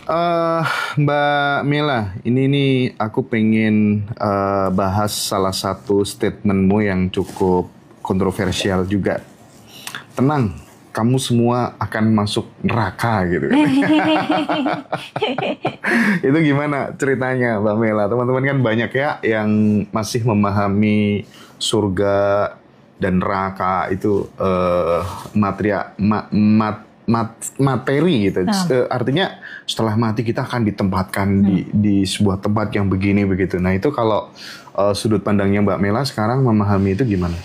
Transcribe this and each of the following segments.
Eh, Mbak Mela, ini nih aku pengen bahas salah satu statementmu yang cukup kontroversial juga. Tenang, kamu semua akan masuk neraka gitu kan. Itu gimana ceritanya Mbak Mela? Teman-teman kan banyak ya yang masih memahami surga dan neraka itu materi gitu. Artinya setelah mati kita akan ditempatkan di sebuah tempat yang begini begitu. Nah itu kalau sudut pandangnya Mbak Mela sekarang memahami itu gimana?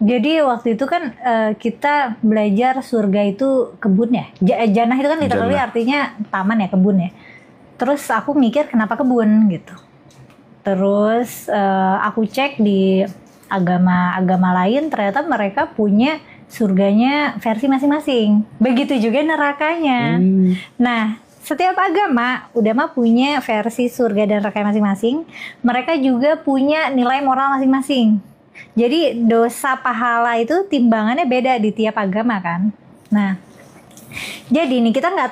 Jadi waktu itu kan kita belajar surga itu kebun ya. Jannah itu kan literally artinya taman ya, kebun ya. Terus aku mikir kenapa kebun gitu. Terus aku cek di agama-agama lain, ternyata mereka punya surganya versi masing-masing. Begitu juga nerakanya. Nah, setiap agama udah mah punya versi surga dan neraka masing-masing. Mereka juga punya nilai moral masing-masing. Jadi dosa pahala itu timbangannya beda di tiap agama kan. Nah, jadi nih kita nggak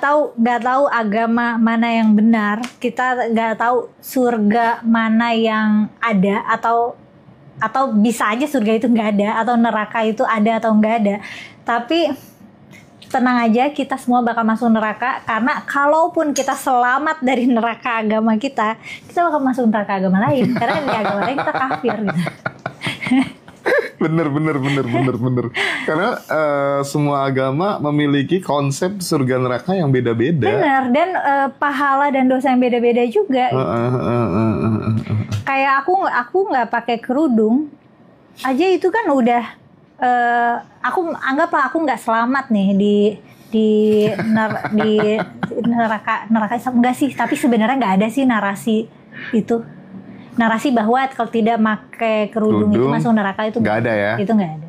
tahu agama mana yang benar, kita nggak tahu surga mana yang ada atau bisa aja surga itu nggak ada atau neraka itu ada atau nggak ada. Tapi tenang aja, kita semua bakal masuk neraka karena kalaupun kita selamat dari neraka agama kita bakal masuk neraka agama lain karena di agama lain kita kafir gitu. Bener. Karena semua agama memiliki konsep surga neraka yang beda-beda. Bener, dan pahala dan dosa yang beda-beda juga. Kayak aku nggak pakai kerudung aja itu kan udah aku anggaplah aku nggak selamat nih di neraka enggak sih, tapi sebenarnya nggak ada sih narasi bahwa kalau tidak pakai kerudung itu masuk neraka itu nggak ada ya. Itu nggak ada.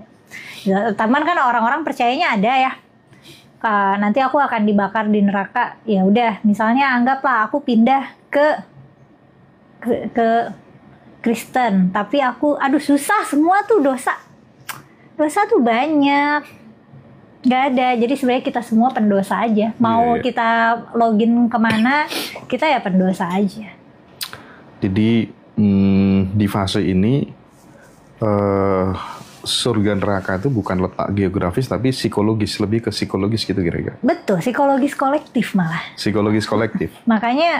Teman kan orang-orang percayanya ada ya. Nanti aku akan dibakar di neraka. Ya udah, misalnya anggaplah aku pindah ke Kristen, tapi aku susah semua tuh dosa tuh banyak. Nggak ada. Jadi sebenarnya kita semua pendosa aja. Mau kita login kemana, kita ya pendosa aja. Jadi di fase ini surga neraka itu bukan letak geografis tapi psikologis, lebih ke psikologis gitu kira-kira. Betul, psikologis kolektif malah. Psikologis kolektif. Makanya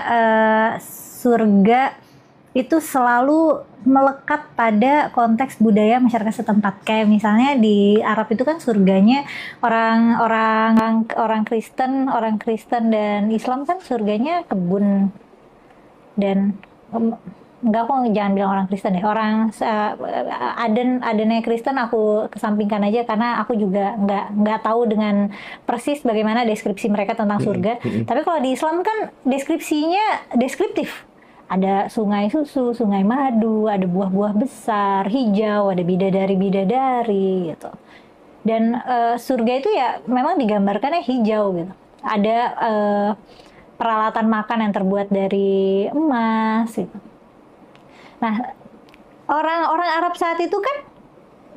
surga itu selalu melekat pada konteks budaya masyarakat setempat. Kayak misalnya di Arab itu kan surganya orang Kristen dan Islam kan surganya kebun dan enggak, aku jangan bilang orang Kristen deh, orang adennya Kristen aku kesampingkan aja karena aku juga nggak tahu dengan persis bagaimana deskripsi mereka tentang surga. Tapi kalau di Islam kan deskripsinya deskriptif. Ada sungai susu, sungai madu, ada buah-buah besar, hijau, ada bidadari gitu. Dan surga itu ya memang digambarkannya hijau gitu. Ada peralatan makan yang terbuat dari emas gitu. Nah, orang Arab saat itu kan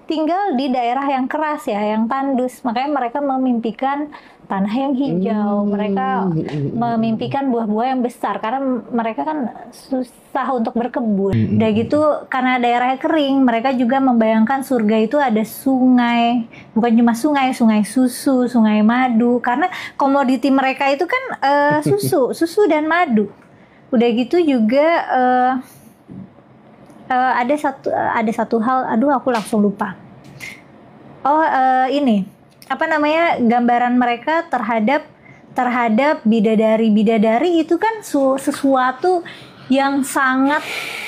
tinggal di daerah yang keras ya, yang tandus. Makanya mereka memimpikan tanah yang hijau. Mereka memimpikan buah-buah yang besar karena mereka kan susah untuk berkebun. Udah gitu, karena daerahnya kering, mereka juga membayangkan surga itu ada sungai. Bukan cuma sungai susu, sungai madu. Karena komoditi mereka itu kan susu dan madu. Udah gitu juga ada satu hal, aku langsung lupa. Ini apa namanya, gambaran mereka terhadap bidadari itu kan sesuatu yang sangat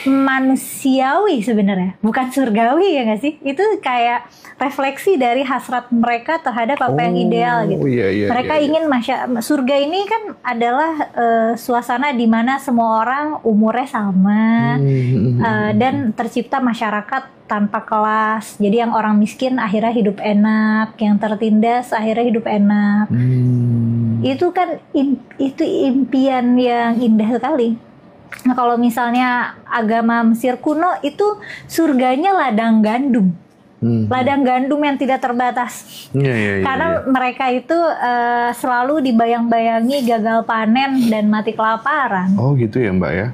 manusiawi sebenarnya, bukan surgawi ya nggak sih? Itu kayak refleksi dari hasrat mereka terhadap apa yang ideal gitu. Mereka ingin surga ini kan adalah suasana di mana semua orang umurnya sama dan tercipta masyarakat tanpa kelas. Jadi yang orang miskin akhirnya hidup enak, yang tertindas akhirnya hidup enak. Itu kan itu impian yang indah sekali. Nah, kalau misalnya agama Mesir kuno itu surganya ladang gandum. ladang gandum yang tidak terbatas. Karena mereka itu selalu dibayang-bayangi gagal panen dan mati kelaparan. Oh gitu ya Mbak ya.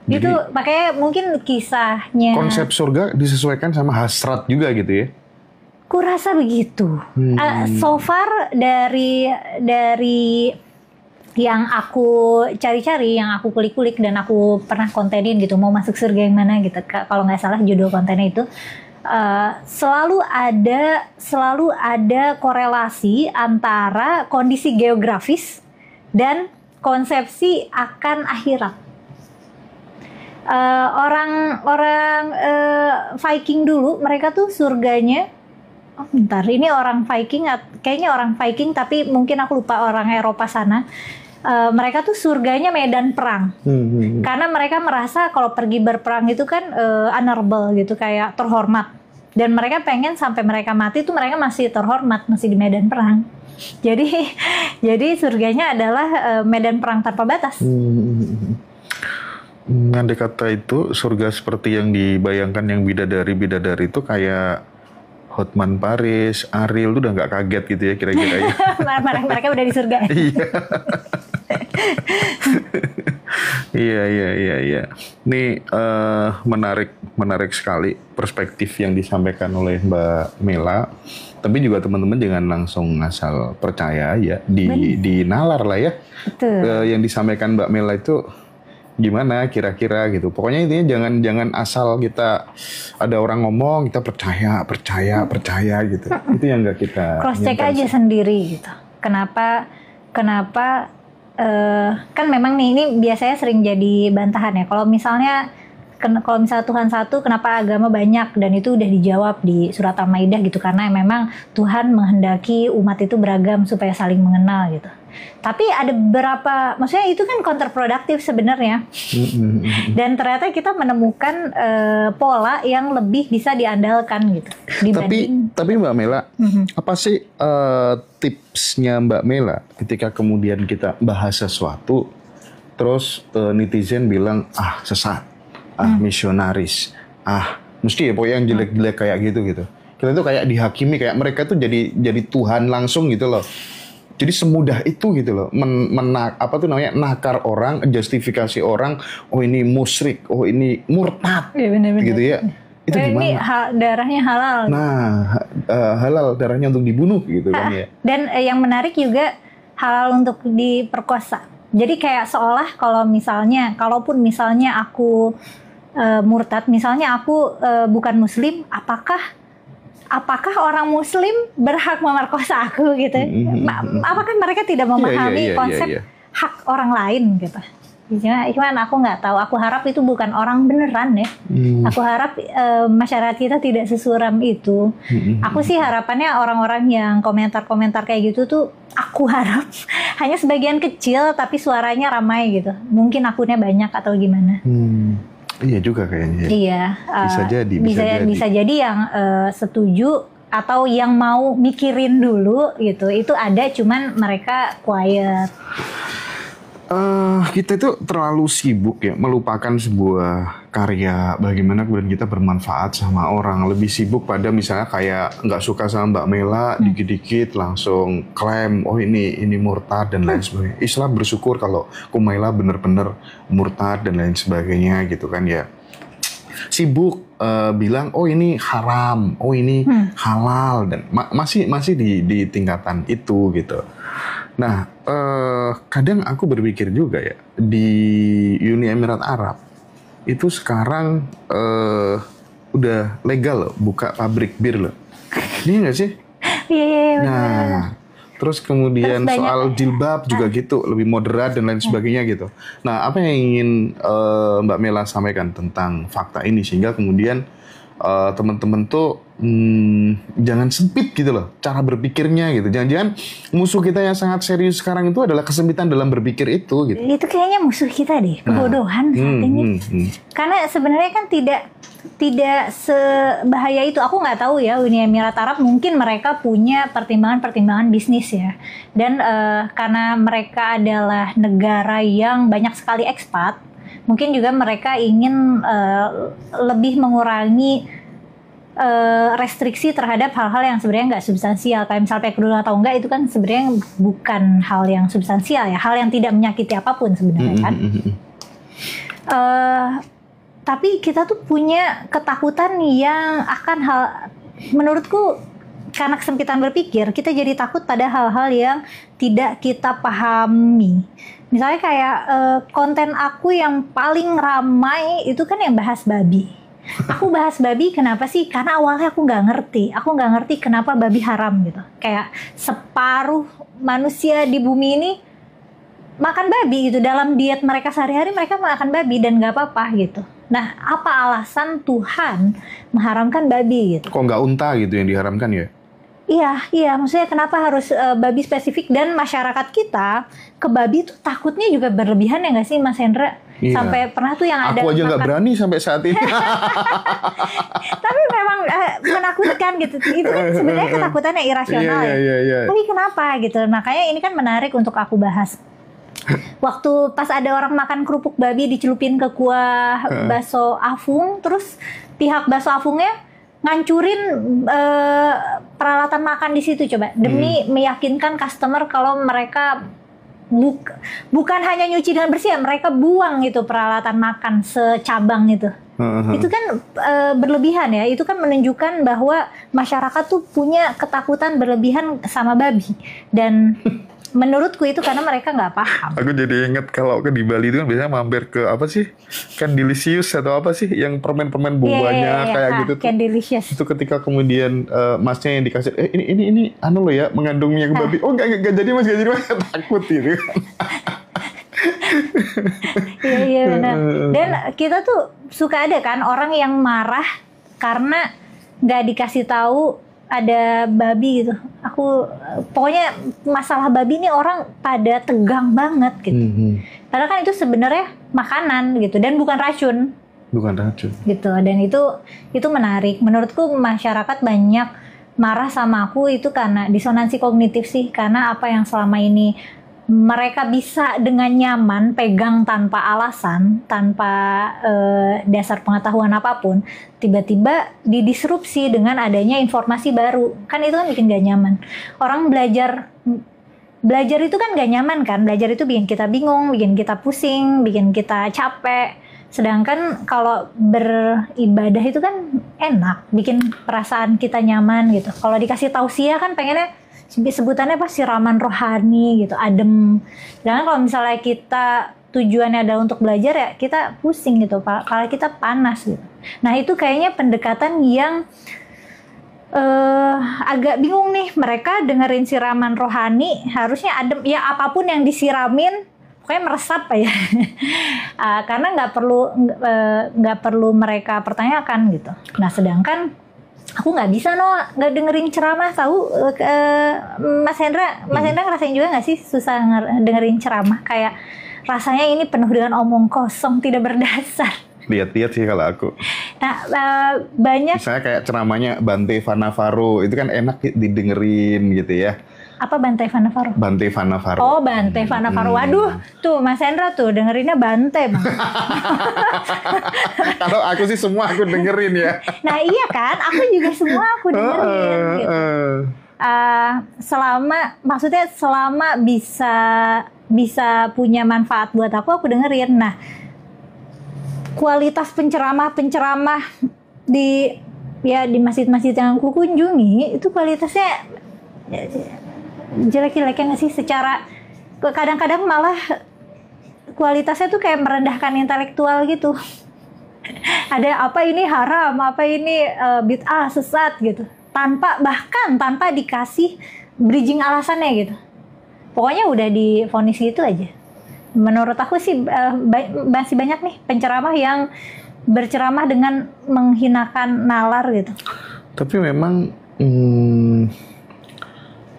Itu makanya mungkin kisahnya. Konsep surga disesuaikan sama hasrat juga gitu ya. Kurasa begitu. So far dari yang aku cari-cari, yang aku kulik-kulik dan aku pernah kontenin gitu, mau masuk surga yang mana gitu. Kalau nggak salah judul kontennya itu selalu ada korelasi antara kondisi geografis dan konsepsi akan akhirat. Orang Viking dulu, mereka tuh surganya. Oh, bentar, ini orang Viking, kayaknya orang Viking, tapi mungkin aku lupa orang Eropa sana. Mereka tuh surganya medan perang, karena mereka merasa kalau pergi berperang itu kan honorable gitu, kayak terhormat. Dan mereka pengen sampai mereka mati tuh mereka masih terhormat, masih di medan perang. Jadi surganya adalah medan perang tanpa batas. Andai kata itu surga seperti yang dibayangkan yang bidadari itu kayak Hotman Paris, Ariel tuh udah nggak kaget gitu ya kira-kira ya. Mereka udah di surga. Iya. Ini menarik sekali perspektif yang disampaikan oleh Mbak Mela. Tapi juga teman-teman jangan langsung asal percaya ya, dinalar lah ya. Yang disampaikan Mbak Mela itu gimana kira-kira gitu. Pokoknya intinya jangan asal kita ada orang ngomong kita percaya gitu. Itu yang nggak kita cross check aja sendiri gitu. Kenapa kan memang nih ini biasanya sering jadi bantahan ya. Kalau misalnya Tuhan satu, kenapa agama banyak? Dan itu udah dijawab di surat Al-Maidah gitu, karena memang Tuhan menghendaki umat itu beragam supaya saling mengenal gitu. Tapi ada beberapa, maksudnya itu kan counterproductive sebenarnya. Dan ternyata kita menemukan pola yang lebih bisa diandalkan gitu. Tapi Mbak Mela, apa sih tipsnya Mbak Mela ketika kemudian kita bahas sesuatu, terus netizen bilang sesat, misionaris, mesti ya pokoknya yang jelek-jelek kayak gitu. Kita tuh kayak dihakimi, kayak mereka tuh jadi Tuhan langsung gitu loh. Jadi semudah itu gitu loh, nakar orang, justifikasi orang, oh ini musyrik, oh ini murtad, gitu ya. Itu gimana? Ini darahnya halal. Nah, halal darahnya untuk dibunuh gitu kan ya. Dan yang menarik juga halal untuk diperkosa. Jadi kayak seolah kalaupun misalnya aku murtad, misalnya aku bukan muslim, apakah orang muslim berhak memerkosa aku gitu? Apakah mereka tidak memahami konsep hak orang lain gitu? Cuman aku nggak tahu. Aku harap itu bukan orang beneran ya. Aku harap masyarakat kita tidak sesuram itu. Aku sih harapannya orang-orang yang komentar-komentar kayak gitu tuh, aku harap hanya sebagian kecil tapi suaranya ramai gitu. Mungkin akunnya banyak atau gimana? Iya juga kayaknya. Iya. Bisa jadi yang setuju atau yang mau mikirin dulu gitu. Itu ada, cuman mereka quiet. Kita itu terlalu sibuk ya melupakan sebuah karya, bagaimana kemudian kita bermanfaat sama orang. Lebih sibuk pada misalnya kayak nggak suka sama Mbak Mela, dikit-dikit langsung klaim, oh ini murtad dan lain sebagainya. Islam bersyukur kalau Kumaila benar-benar murtad dan lain sebagainya gitu kan ya. Sibuk bilang, oh ini haram, oh ini halal, dan masih di tingkatan itu gitu. Nah, kadang aku berpikir juga ya, di Uni Emirat Arab itu sekarang udah legal loh buka pabrik bir loh. Ini nggak sih? Iya. Nah, terus kemudian soal jilbab juga gitu, lebih moderat dan lain sebagainya gitu. Nah, apa yang ingin Mbak Mela sampaikan tentang fakta ini sehingga kemudian teman-teman tuh jangan sempit gitu loh cara berpikirnya gitu. Jangan-jangan musuh kita yang sangat serius sekarang itu adalah kesempitan dalam berpikir itu gitu. Itu kayaknya musuh kita deh, kebodohan saat ini. Karena sebenarnya kan tidak sebahaya itu. Aku nggak tahu ya, Uni Emirat Arab mungkin mereka punya pertimbangan bisnis ya. Dan karena mereka adalah negara yang banyak sekali ekspat, mungkin juga mereka ingin lebih mengurangi restriksi terhadap hal-hal yang sebenarnya nggak substansial. Kayak misalnya pakai kerudung atau enggak itu kan sebenarnya bukan hal yang substansial ya, hal yang tidak menyakiti apapun sebenarnya kan. Tapi kita tuh punya ketakutan yang akan menurutku karena kesempitan berpikir, kita jadi takut pada hal-hal yang tidak kita pahami. Misalnya kayak konten aku yang paling ramai itu kan yang bahas babi. Aku bahas babi kenapa sih? Karena awalnya aku nggak ngerti kenapa babi haram gitu. Kayak separuh manusia di bumi ini makan babi gitu, dalam diet mereka sehari-hari mereka makan babi dan nggak apa-apa gitu. Nah, apa alasan Tuhan mengharamkan babi gitu? Kok nggak unta gitu yang diharamkan ya? Iya, maksudnya kenapa harus babi spesifik, dan masyarakat kita ke babi tuh takutnya juga berlebihan ya nggak sih Mas Hendra? Iya. Sampai pernah tuh yang ada aku aja nggak berani sampai saat ini. Tapi memang menakutkan gitu. Itu kan sebenarnya ketakutannya irasional ya. Tapi kenapa gitu? Makanya ini kan menarik untuk aku bahas. Waktu pas ada orang makan kerupuk babi dicelupin ke kuah bakso Afung, terus pihak bakso Afungnya ngancurin peralatan makan di situ coba demi meyakinkan customer kalau mereka bukan hanya nyuci dengan bersih ya, mereka buang itu peralatan makan secabang itu. Itu kan berlebihan ya. Itu kan menunjukkan bahwa masyarakat tuh punya ketakutan berlebihan sama babi, dan menurutku itu karena mereka nggak paham. Aku jadi inget kalau di Bali itu kan biasanya mampir ke apa sih? Candelicious atau apa sih? Yang permen-permen buah-buahnya kayak gitu tuh. Candelicious. Itu ketika kemudian masnya yang dikasih, ini anu loh ya, mengandung minyak babi. Oh nggak jadi mas, takut gitu. Iya benar. Dan kita tuh suka ada kan orang yang marah karena nggak dikasih tahu ada babi gitu. Pokoknya masalah babi ini orang pada tegang banget gitu. Padahal kan itu sebenarnya makanan gitu dan bukan racun. Gitu. Dan itu menarik. Menurutku masyarakat banyak marah sama aku itu karena disonansi kognitif sih. Karena apa yang selama ini mereka bisa dengan nyaman pegang tanpa alasan, tanpa dasar pengetahuan apapun, tiba-tiba didisrupsi dengan adanya informasi baru. Kan itu kan bikin gak nyaman. Orang belajar itu kan gak nyaman kan. Belajar itu bikin kita bingung, bikin kita pusing, bikin kita capek. Sedangkan kalau beribadah itu kan enak, bikin perasaan kita nyaman gitu. Kalau dikasih tausiah kan pengennya sebutannya pas siraman rohani gitu, adem. Sedangkan kalau misalnya kita tujuannya adalah untuk belajar ya kita pusing gitu, kalau kita panas gitu. Nah itu kayaknya pendekatan yang agak bingung nih. Mereka dengerin siraman rohani harusnya adem, ya apapun yang disiramin pokoknya meresap ya. Karena nggak perlu mereka pertanyakan gitu. Nah sedangkan aku nggak bisa nggak dengerin ceramah, tahu Mas Hendra ngerasain juga nggak sih susah dengerin ceramah, kayak rasanya ini penuh dengan omong kosong tidak berdasar. Lihat-lihat sih kalau aku. Nah banyak. Misalnya kayak ceramahnya Bante Vanavaro itu kan enak didengerin gitu ya. Apa Bante Vanavaro? Bante Vanavaro. Oh Bante Vanavaro. Waduh, tuh Mas Hendra tuh dengerinnya Bante bang. Kalau aku sih semua aku dengerin ya. Nah iya kan, aku juga semua aku dengerin. Gitu. Selama bisa punya manfaat buat aku dengerin. Nah kualitas penceramah di masjid-masjid yang aku kunjungi itu kualitasnya jelek-jelek nggak sih, secara kadang-kadang malah kualitasnya tuh kayak merendahkan intelektual gitu. Ada apa ini haram, apa ini bid'ah, sesat gitu, tanpa dikasih bridging alasannya gitu. Pokoknya udah divonis gitu aja. Menurut aku sih masih banyak nih penceramah yang berceramah dengan menghinakan nalar gitu. Tapi memang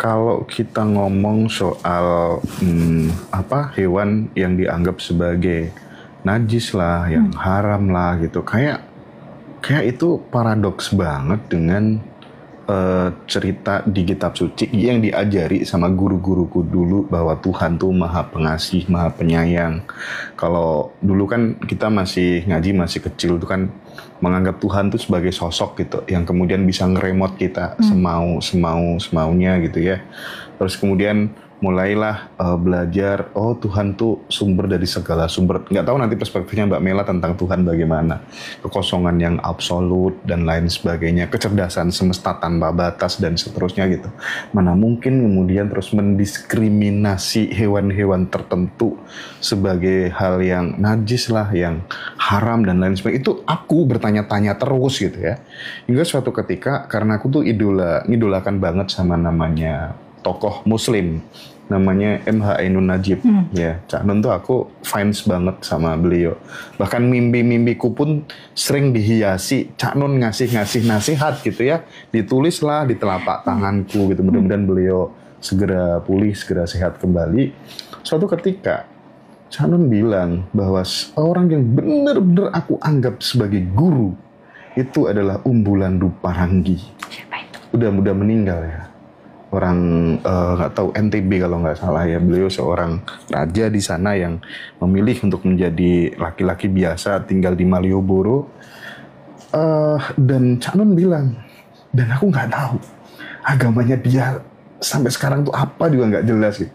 kalau kita ngomong soal hewan yang dianggap sebagai najis lah, yang haram lah gitu, kayak itu paradoks banget dengan cerita di kitab suci yang diajari sama guru-guruku dulu bahwa Tuhan tuh maha pengasih, maha penyayang. Kalau dulu kan kita masih ngaji masih kecil tuh kan menganggap Tuhan tuh sebagai sosok gitu yang kemudian bisa ngeremot kita semaunya gitu ya. Terus kemudian mulailah belajar, oh Tuhan tuh sumber dari segala sumber. Nggak tahu nanti perspektifnya Mbak Mela tentang Tuhan bagaimana. Kekosongan yang absolut dan lain sebagainya. Kecerdasan semesta tanpa batas dan seterusnya gitu. Mana mungkin kemudian terus mendiskriminasi hewan-hewan tertentu sebagai hal yang najis lah, yang haram dan lain sebagainya. Itu aku bertanya-tanya terus gitu ya. Hingga suatu ketika, karena aku tuh ngidolakan banget sama namanya tokoh Muslim namanya M.H. Ainun Najib. Ya, Cak Nun tuh aku fans banget sama beliau. Bahkan mimpi-mimpiku pun sering dihiasi Cak Nun ngasih nasihat gitu ya. Ditulislah di telapak tanganku gitu. Mudah-mudahan beliau segera pulih, segera sehat kembali. Suatu ketika Cak Nun bilang bahwa orang yang benar-benar aku anggap sebagai guru itu adalah Umbulandu Paranggi. Siapa itu? Udah meninggal ya. Orang nggak tahu NTB kalau nggak salah ya, beliau seorang raja di sana yang memilih untuk menjadi laki-laki biasa tinggal di Malioboro. Dan Cak Nun bilang, dan aku nggak tahu agamanya dia sampai sekarang tuh apa juga nggak jelas gitu,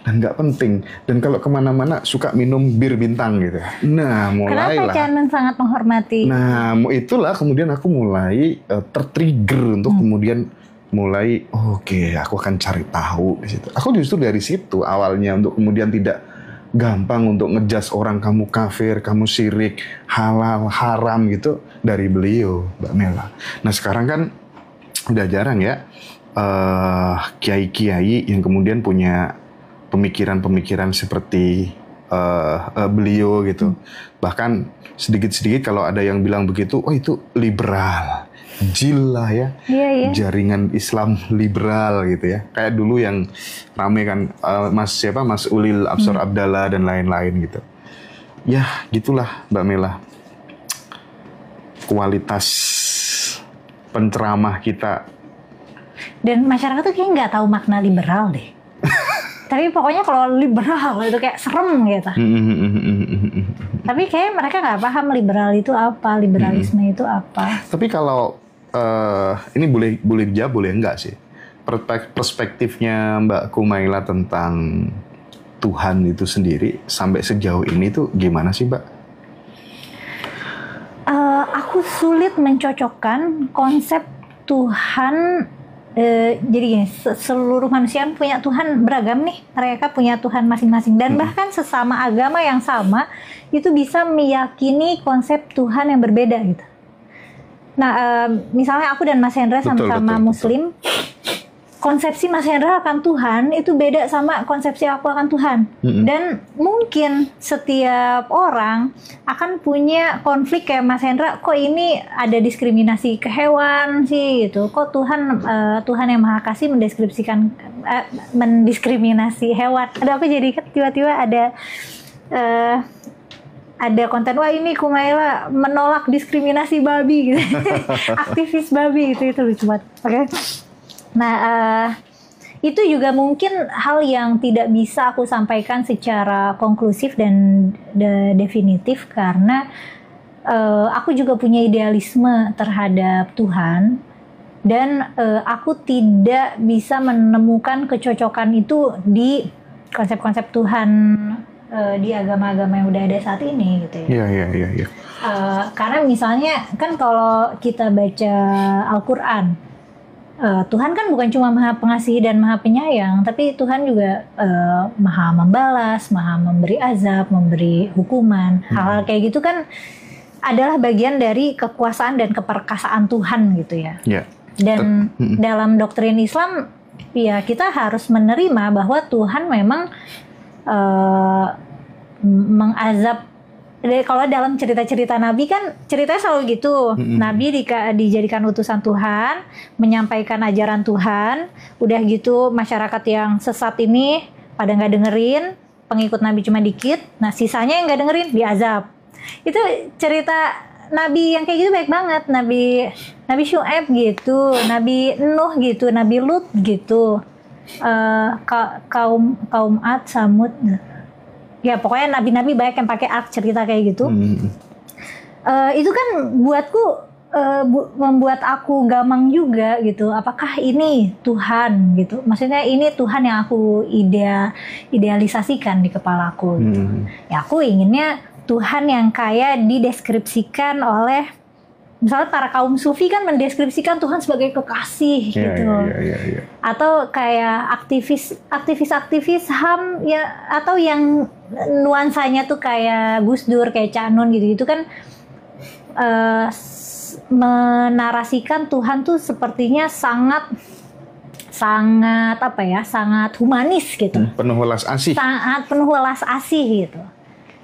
dan nggak penting. Dan kalau kemana-mana suka minum bir bintang gitu. Nah mulailah. Kenapa Cak Nun sangat menghormati? Nah itulah kemudian aku mulai tertrigger untuk kemudian mulai oke, aku akan cari tahu di situ. Aku justru dari situ awalnya untuk kemudian tidak gampang untuk ngejas orang kamu kafir, kamu syirik, halal, haram gitu dari beliau, Mbak Mela. Nah sekarang kan udah jarang ya kiai-kiai yang kemudian punya pemikiran-pemikiran seperti beliau gitu. Bahkan sedikit-sedikit kalau ada yang bilang begitu, oh itu liberal. Jil lah ya, jaringan Islam liberal gitu ya. Kayak dulu yang rame kan Mas Ulil Absor Abdallah dan lain-lain gitu. Ya gitulah Mbak Mela. Kualitas penceramah kita. Dan masyarakat tuh kayak nggak tahu makna liberal deh. Tapi pokoknya kalau liberal itu kayak serem gitu. Tapi kayak mereka nggak paham liberal itu apa, liberalisme itu apa. Tapi kalau ini boleh dijawab, boleh enggak sih? Perspektifnya Mbak Kumaila tentang Tuhan itu sendiri sampai sejauh ini tuh gimana sih, Mbak? Aku sulit mencocokkan konsep Tuhan. Jadi gini, seluruh manusia punya Tuhan beragam nih. Mereka punya Tuhan masing-masing. Dan bahkan sesama agama yang sama itu bisa meyakini konsep Tuhan yang berbeda gitu. Nah, misalnya aku dan Mas Hendra sama-sama Muslim, konsepsi Mas Hendra akan Tuhan itu beda sama konsepsi aku akan Tuhan. Dan mungkin setiap orang akan punya konflik kayak Mas Hendra, kok ini ada diskriminasi ke hewan sih gitu. Kok Tuhan yang Maha Kasih mendiskriminasi hewan. Ada apa jadi tiba-tiba ada konten, wah ini Kumaila menolak diskriminasi babi gitu. Aktivis babi gitu, itu lucu banget. Oke. Nah, itu juga mungkin hal yang tidak bisa aku sampaikan secara konklusif dan definitif karena aku juga punya idealisme terhadap Tuhan dan aku tidak bisa menemukan kecocokan itu di konsep-konsep Tuhan di agama-agama yang udah ada saat ini gitu ya. Iya. Karena misalnya kan kalau kita baca Al-Quran, Tuhan kan bukan cuma Maha Pengasih dan Maha Penyayang, tapi Tuhan juga Maha Membalas, Maha Memberi azab, memberi hukuman. Hal-hal kayak gitu kan adalah bagian dari kekuasaan dan keperkasaan Tuhan gitu ya. Yeah. Dan dalam doktrin Islam, ya kita harus menerima bahwa Tuhan memang mengazab. Kalau dalam cerita-cerita Nabi kan ceritanya selalu gitu. Nabi dijadikan utusan Tuhan, menyampaikan ajaran Tuhan. Udah gitu masyarakat yang sesat ini pada nggak dengerin, pengikut Nabi cuma dikit. Nah sisanya yang nggak dengerin diazab. Itu cerita Nabi yang kayak gitu baik banget. Nabi Syuaib gitu, Nabi Nuh gitu, Nabi Lut gitu. Kaum Ad, Samud, ya pokoknya nabi-nabi banyak yang pakai arc cerita kayak gitu. Itu kan buatku membuat aku gamang juga gitu. Apakah ini Tuhan gitu? Maksudnya ini Tuhan yang aku idealisasikan di kepalaku. Gitu. Ya aku inginnya Tuhan yang kayak dideskripsikan oleh misalnya para kaum sufi kan mendeskripsikan Tuhan sebagai kekasih gitu. Atau kayak aktivis HAM ya, atau yang nuansanya tuh kayak Gus Dur, kayak Cak Nun gitu. Itu kan menarasikan Tuhan tuh sepertinya sangat apa ya, sangat humanis gitu. Penuh welas asih. Sangat penuh welas asih gitu.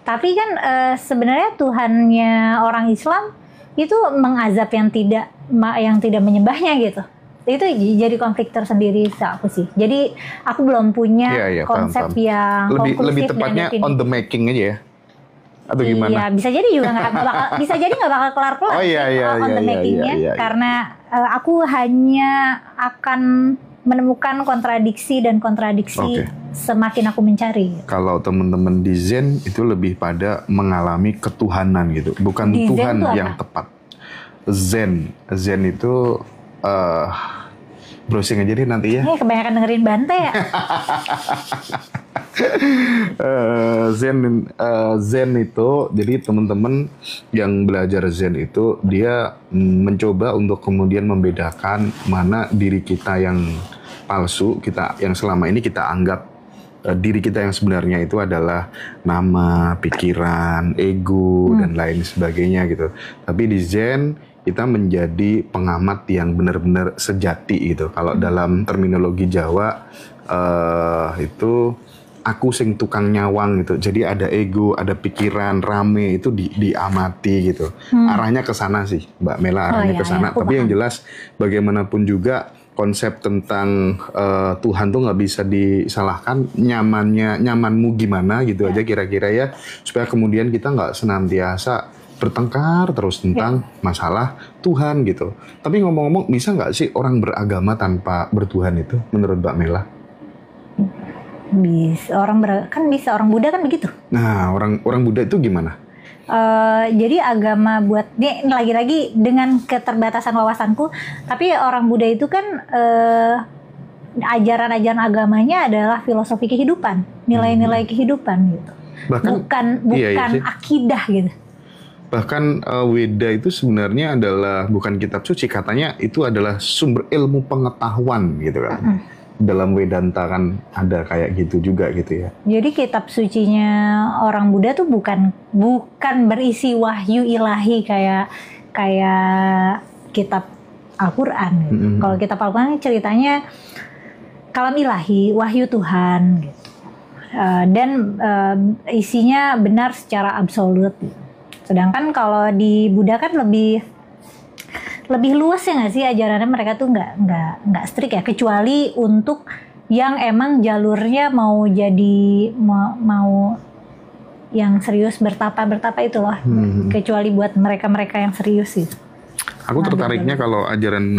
Tapi kan sebenarnya Tuhannya orang Islam itu mengazab yang tidak menyembahnya gitu. Itu jadi konflik tersendiri aku sih. Jadi aku belum punya konsep paham. yang lebih tepatnya dan on the making aja ya. Atau gimana? Iya, bisa jadi juga nggak bakal kelar-kelar on the makingnya, karena aku hanya akan menemukan kontradiksi semakin aku mencari. Kalau teman-teman di Zen itu lebih pada mengalami ketuhanan gitu, bukan di Tuhan Zen yang tepat. Zen itu browsing aja deh nanti ya. Kebanyakan dengerin Bante ya. Zen itu, jadi teman-teman yang belajar Zen itu dia mencoba untuk kemudian membedakan mana diri kita yang palsu, kita yang selama ini kita anggap diri kita yang sebenarnya itu adalah nama, pikiran, ego dan lain sebagainya gitu. Tapi di Zen kita menjadi pengamat yang benar-benar sejati gitu. Kalau dalam terminologi Jawa itu aku sing tukang nyawang gitu. Jadi ada ego, ada pikiran, rame itu diamati gitu. Arahnya ke sana sih, Mbak Mela, arahnya ke sana. Tapi yang jelas bagaimanapun juga konsep tentang Tuhan tuh nggak bisa disalahkan, nyamanmu gimana gitu aja kira-kira ya, supaya kemudian kita nggak senantiasa bertengkar terus tentang masalah Tuhan gitu. Tapi ngomong-ngomong, bisa nggak sih orang beragama tanpa bertuhan itu menurut Mbak Mela? Bisa, orang Buddha kan begitu. Nah, orang Buddha itu gimana? Jadi agama buat ini lagi-lagi dengan keterbatasan wawasanku, tapi orang Buddha itu kan ajaran-ajaran agamanya adalah filosofi kehidupan, nilai-nilai kehidupan gitu. Bukan akidah gitu. Bahkan Weda itu sebenarnya adalah bukan kitab suci, katanya itu adalah sumber ilmu pengetahuan gitu kan. Dalam Vedanta kan ada kayak gitu juga gitu ya. Jadi kitab sucinya orang Buddha tuh bukan berisi wahyu ilahi kayak kitab Al-Quran gitu. Kalau kitab Al-Quran ceritanya kalam ilahi, wahyu Tuhan gitu. Dan isinya benar secara absolut. Sedangkan kalau di Buddha kan lebih luas ya nggak sih ajarannya, mereka tuh nggak strict ya, kecuali untuk yang emang jalurnya mau yang serius bertapa itu loh. Kecuali buat mereka yang serius gitu. Aku tertariknya kalau ajaran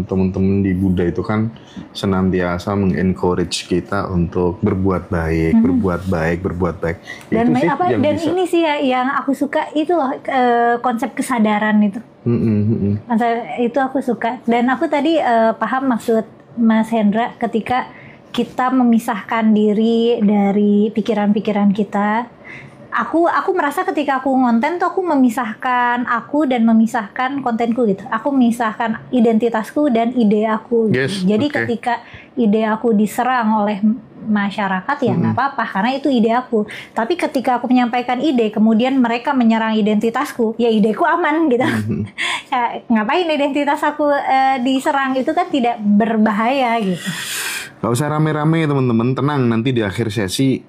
teman-teman di Buddha itu kan senantiasa mengencourage kita untuk berbuat baik. Dan ini sih yang aku suka itu loh, konsep kesadaran itu. Konsep itu aku suka. Dan aku tadi paham maksud Mas Hendra ketika kita memisahkan diri dari pikiran-pikiran kita. Aku merasa ketika aku ngonten tuh aku memisahkan aku dan memisahkan kontenku gitu. Aku memisahkan identitasku dan ide aku. Gitu. Jadi ketika ide aku diserang oleh masyarakat ya nggak apa-apa karena itu ide aku. Tapi ketika aku menyampaikan ide kemudian mereka menyerang identitasku, ya ideku aman gitu. Ya, ngapain identitas aku diserang, itu kan tidak berbahaya gitu. Gak usah rame-rame teman-teman, tenang, nanti di akhir sesi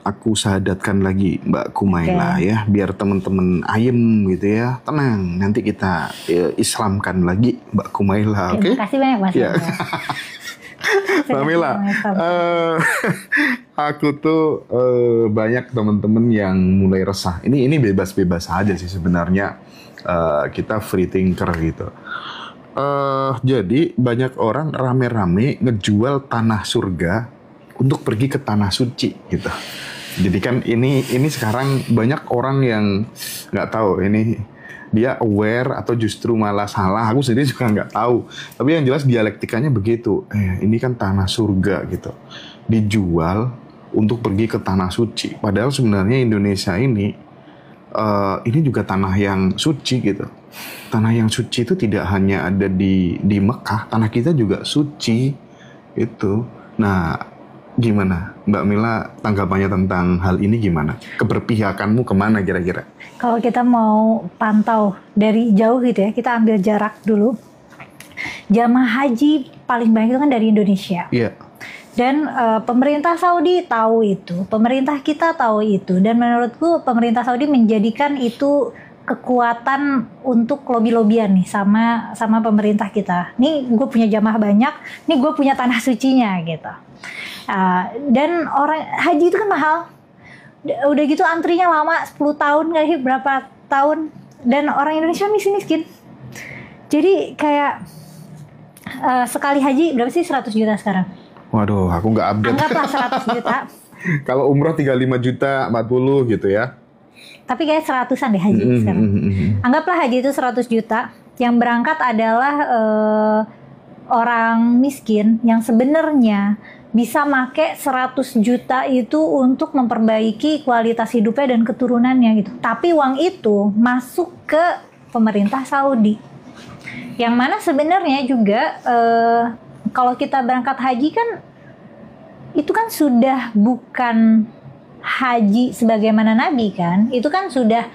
aku sahadatkan lagi Mbak Kumaila ya, biar teman-teman ayem gitu ya, tenang, nanti kita Islamkan lagi Mbak Kumaila, oke? Terima kasih banyak Mas. Ya. Mbak Mila, aku tuh banyak teman-teman yang mulai resah. Ini bebas-bebas aja sih sebenarnya, kita free thinker gitu. Jadi banyak orang rame-rame ngejual tanah surga untuk pergi ke tanah suci gitu. Jadi kan ini sekarang banyak orang yang nggak tahu ini dia aware atau justru malah salah. Aku sendiri juga nggak tahu. Tapi yang jelas dialektikanya begitu. Ini kan tanah surga gitu. Dijual untuk pergi ke tanah suci. Padahal sebenarnya Indonesia ini juga tanah yang suci gitu. Tanah yang suci itu tidak hanya ada di Mekah, tanah kita juga suci itu. Nah, gimana Mbak Mila tanggapannya tentang hal ini gimana? Keberpihakanmu kemana kira-kira? Kalau kita mau pantau dari jauh gitu ya, kita ambil jarak dulu. Jamaah haji paling banyak itu kan dari Indonesia. Iya. Dan pemerintah Saudi tahu itu, pemerintah kita tahu itu, dan menurutku pemerintah Saudi menjadikan itu kekuatan untuk lobby-lobbyan nih sama pemerintah kita. Nih gue punya jamaah banyak, nih gue punya tanah sucinya gitu. Dan orang haji itu kan mahal. Udah gitu antrinya lama, 10 tahun kali berapa tahun, dan orang Indonesia miskin. Jadi kayak sekali haji berapa sih 100 juta sekarang? Waduh, aku nggak update. Anggaplah 100 juta. Kalau umroh 35 juta, 40 gitu ya. Tapi kayak 100-an deh haji sekarang. Anggaplah haji itu 100 juta. Yang berangkat adalah orang miskin yang sebenarnya bisa make 100 juta itu untuk memperbaiki kualitas hidupnya dan keturunannya gitu. Tapi uang itu masuk ke pemerintah Saudi. Yang mana sebenarnya juga kalau kita berangkat haji kan itu kan sudah bukan haji sebagaimana Nabi kan, itu kan sudah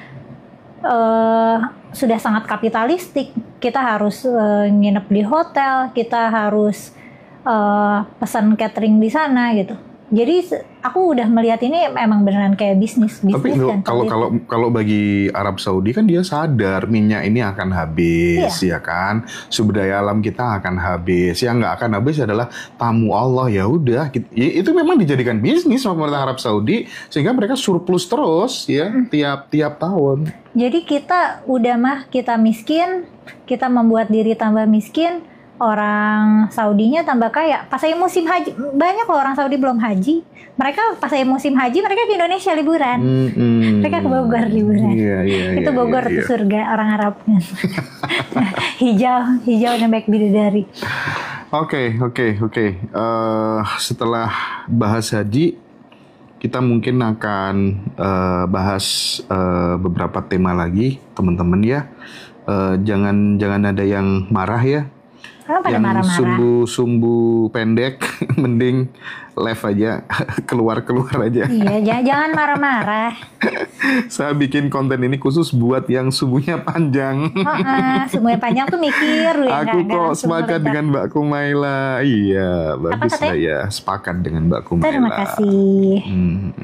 sangat kapitalistik. Kita harus nginep di hotel, kita harus pesan catering di sana gitu. Jadi aku udah melihat ini memang beneran kayak bisnis. Tapi kalau bagi Arab Saudi kan dia sadar minyak ini akan habis, ya kan, sumber daya alam kita akan habis. Yang nggak akan habis adalah tamu Allah. Ya udah, itu memang dijadikan bisnis sama pemerintah Arab Saudi sehingga mereka surplus terus ya tiap tahun. Jadi kita miskin, kita membuat diri tambah miskin. Orang Saudinya tambah kaya. Pas saya musim haji, banyak loh orang Saudi belum haji. Mereka pas saya musim haji, mereka ke Indonesia liburan. Mereka ke Bogor liburan. Itu Bogor itu surga orang Arab. hijau dan baik bidadari. Oke. Setelah bahas haji, kita mungkin akan bahas beberapa tema lagi, teman-teman ya. Jangan ada yang marah ya. Yang sumbu pendek mending live aja, keluar aja. Iya, jangan marah-marah. Saya bikin konten ini khusus buat yang sumbunya panjang. Sumbunya panjang tuh mikir. Aku kok sepakat dengan Mbak Kumaila. Iya, bagus lah ya. Sepakat dengan Mbak Kumaila. Terima kasih.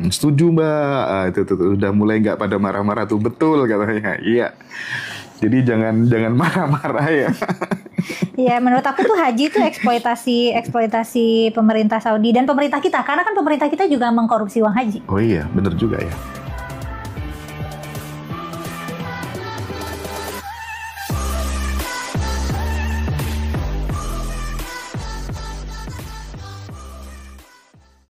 Setuju Mbak. Itu udah mulai nggak pada marah-marah tuh, betul katanya. Iya. Jadi jangan marah-marah ya. Ya, menurut aku tuh haji itu eksploitasi pemerintah Saudi dan pemerintah kita, karena kan pemerintah kita juga mengkorupsi uang haji. Oh iya, benar juga ya.